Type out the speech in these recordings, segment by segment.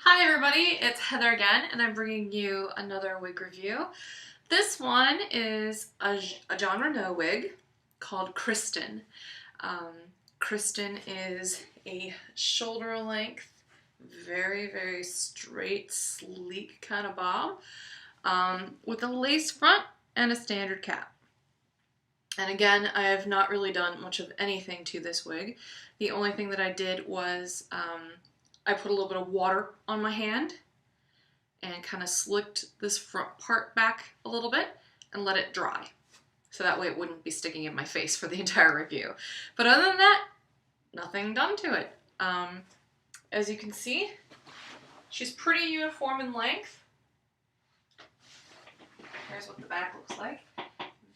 Hi everybody, it's Heather again, and I'm bringing you another wig review. This one is a Jon Renau wig called Kristen. Um, Kristen is a shoulder length, very straight, sleek kind of bob with a lace front and a standard cap. And again, I have not really done much of anything to this wig. The only thing that I did was I put a little bit of water on my hand and kind of slicked this front part back a little bit and let it dry. So that way it wouldn't be sticking in my face for the entire review. But other than that, nothing done to it. As you can see, she's pretty uniform in length. Here's what the back looks like.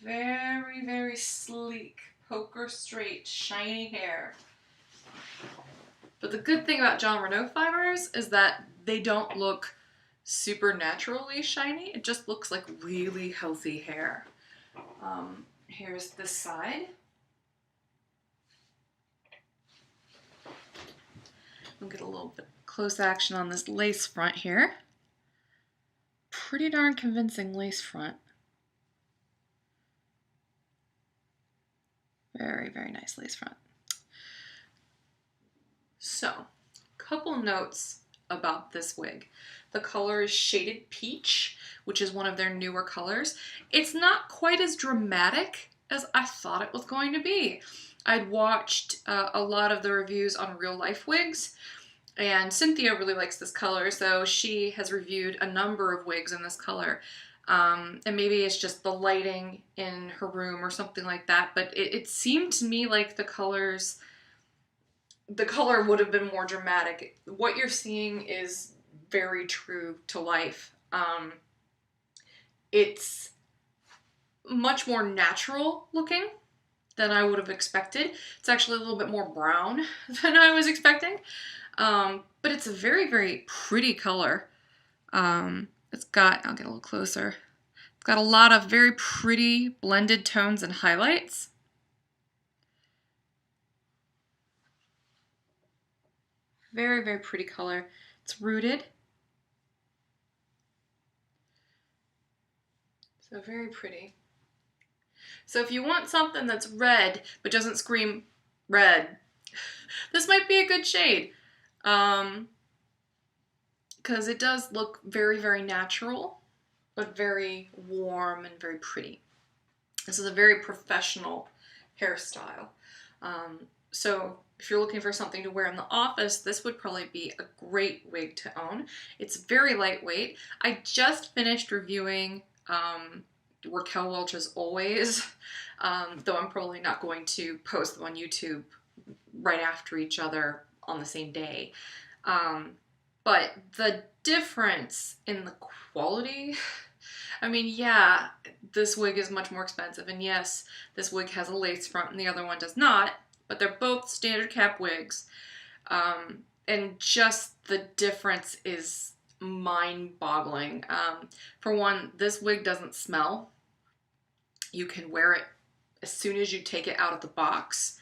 Very sleek, poker straight, shiny hair. But the good thing about Jon Renau fibers is that they don't look super naturally shiny. It just looks like really healthy hair. Here's this side. We'll get a little bit close action on this lace front here. Pretty darn convincing lace front. Very nice lace front. So, a couple notes about this wig. The color is shaded peach, which is one of their newer colors. It's not quite as dramatic as I thought it was going to be. I'd watched a lot of the reviews on real life wigs, and Cynthia really likes this color, so she has reviewed a number of wigs in this color. And maybe it's just the lighting in her room or something like that, but it seemed to me like the color would have been more dramatic. What you're seeing is very true to life. It's much more natural looking than I would have expected. It's actually a little bit more brown than I was expecting. But it's a very pretty color. It's got, I'll get a little closer. It's got a lot of very pretty blended tones and highlights. Very pretty color. It's rooted. So very pretty. So if you want something that's red but doesn't scream red, this might be a good shade. Because it does look very natural, but very warm and very pretty. This is a very professional hairstyle. So if you're looking for something to wear in the office, this would probably be a great wig to own. It's very lightweight. I just finished reviewing Raquel Welch's Always, though I'm probably not going to post them on YouTube right after each other on the same day. But the difference in the quality, I mean, yeah, this wig is much more expensive, and yes, this wig has a lace front and the other one does not, but they're both standard cap wigs, and just the difference is mind-boggling. For one, this wig doesn't smell. You can wear it as soon as you take it out of the box,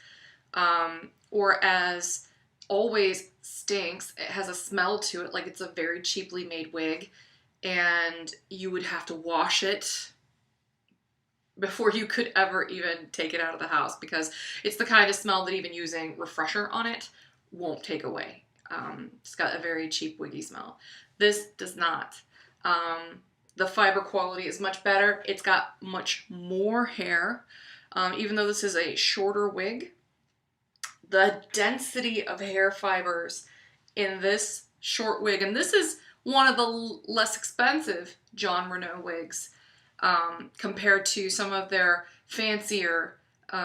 or as Always stinks. It has a smell to it, like it's a very cheaply made wig, and you would have to wash it before you could ever even take it out of the house, because it's the kind of smell that even using refresher on it won't take away. It's got a very cheap wiggy smell. This does not. The fiber quality is much better. It's got much more hair. Even though this is a shorter wig, the density of hair fibers in this short wig, and this is one of the less expensive Jon Renau wigs compared to some of their fancier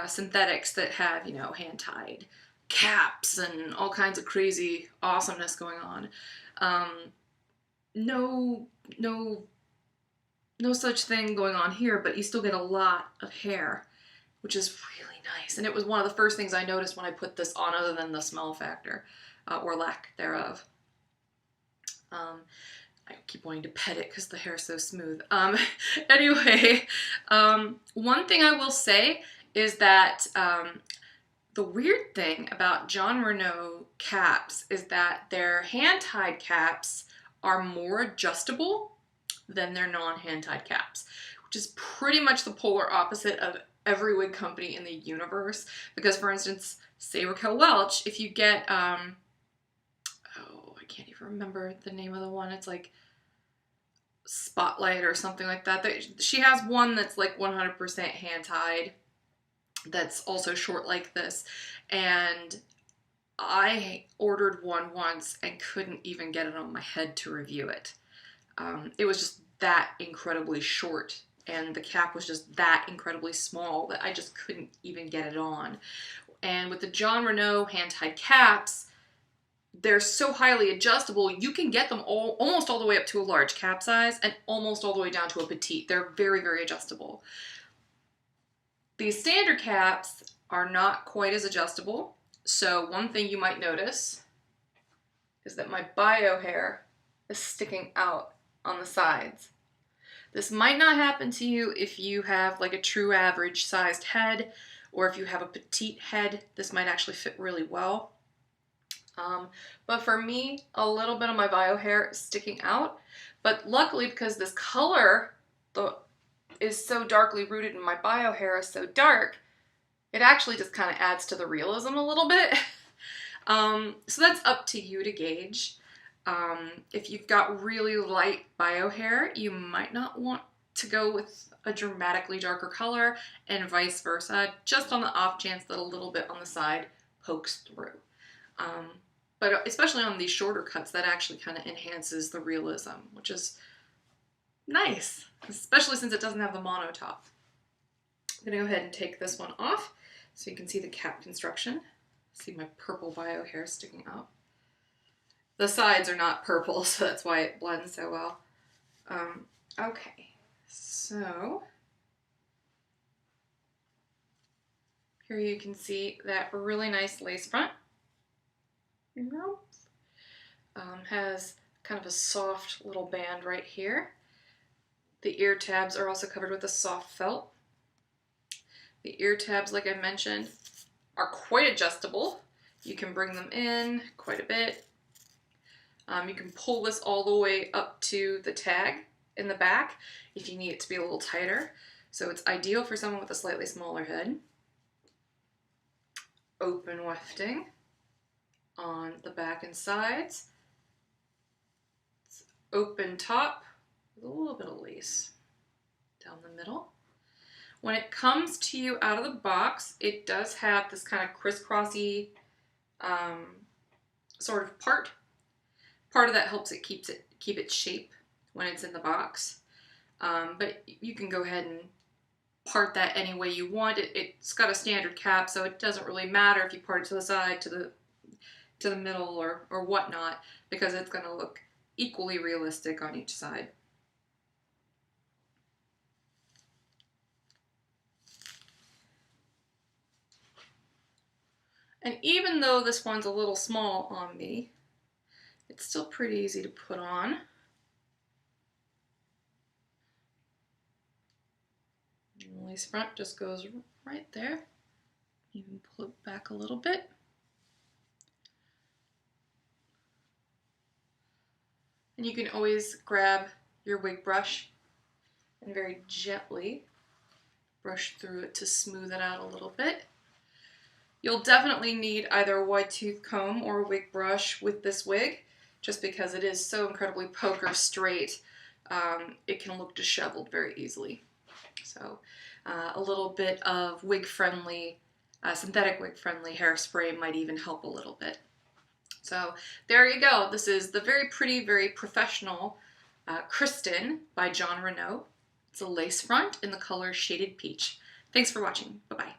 synthetics that have, you know, hand-tied caps and all kinds of crazy awesomeness going on. No such thing going on here, but you still get a lot of hair, which is really nice. And it was one of the first things I noticed when I put this on, other than the smell factor, or lack thereof. I keep wanting to pet it because the hair is so smooth. Anyway, one thing I will say is that The weird thing about Jon Renau caps is that their hand-tied caps are more adjustable than their non-hand-tied caps, which is pretty much the polar opposite of every wig company in the universe. Because, for instance, say Raquel Welch, if you get, oh, I can't even remember the name of the one. It's like Spotlight or something like that. She has one that's like 100% hand-tied that's also short like this, and I ordered one once and couldn't even get it on my head to review it. It was just that incredibly short, and the cap was just that incredibly small that I just couldn't even get it on. And with the Jon Renau hand-tied caps, they're so highly adjustable, you can get them almost all the way up to a large cap size and almost all the way down to a petite. They're very, very adjustable. These standard caps are not quite as adjustable. So one thing you might notice is that my bio hair is sticking out on the sides. This might not happen to you if you have like a true average sized head, or if you have a petite head. This might actually fit really well. But for me, a little bit of my bio hair is sticking out. But luckily, because this color is so darkly rooted and my bio hair is so dark, it actually just kind of adds to the realism a little bit. So that's up to you to gauge. If you've got really light bio hair, you might not want to go with a dramatically darker color, and vice versa, just on the off chance that a little bit on the side pokes through. But especially on these shorter cuts, that actually kind of enhances the realism, which is nice, especially since it doesn't have the mono top. I'm gonna go ahead and take this one off so you can see the cap construction. See my purple bio hair sticking out. The sides are not purple, so that's why it blends so well. Okay, so here you can see that really nice lace front. Has kind of a soft little band right here. The ear tabs are also covered with a soft felt. The ear tabs, like I mentioned, are quite adjustable. You can bring them in quite a bit. You can pull this all the way up to the tag in the back if you need it to be a little tighter. So it's ideal for someone with a slightly smaller head. Open wefting on the back and sides. It's open top with a little bit of lace down the middle. When it comes to you out of the box, it does have this kind of crisscrossy sort of part. Part of that helps it keep its shape when it's in the box. But you can go ahead and part that any way you want. It's got a standard cap, so it doesn't really matter if you part it to the side, to the middle, or whatnot, because it's going to look equally realistic on each side. And even though this one's a little small on me, it's still pretty easy to put on. And the lace front just goes right there. Even pull it back a little bit. And you can always grab your wig brush and very gently brush through it to smooth it out a little bit. You'll definitely need either a wide tooth comb or a wig brush with this wig, just because it is so incredibly poker straight. It can look disheveled very easily. So a little bit of wig-friendly, synthetic wig-friendly hairspray might even help a little bit. So there you go. This is the very pretty, very professional Kristen by Jon Renau. It's a lace front in the color Shaded Peach. Thanks for watching. Bye-bye.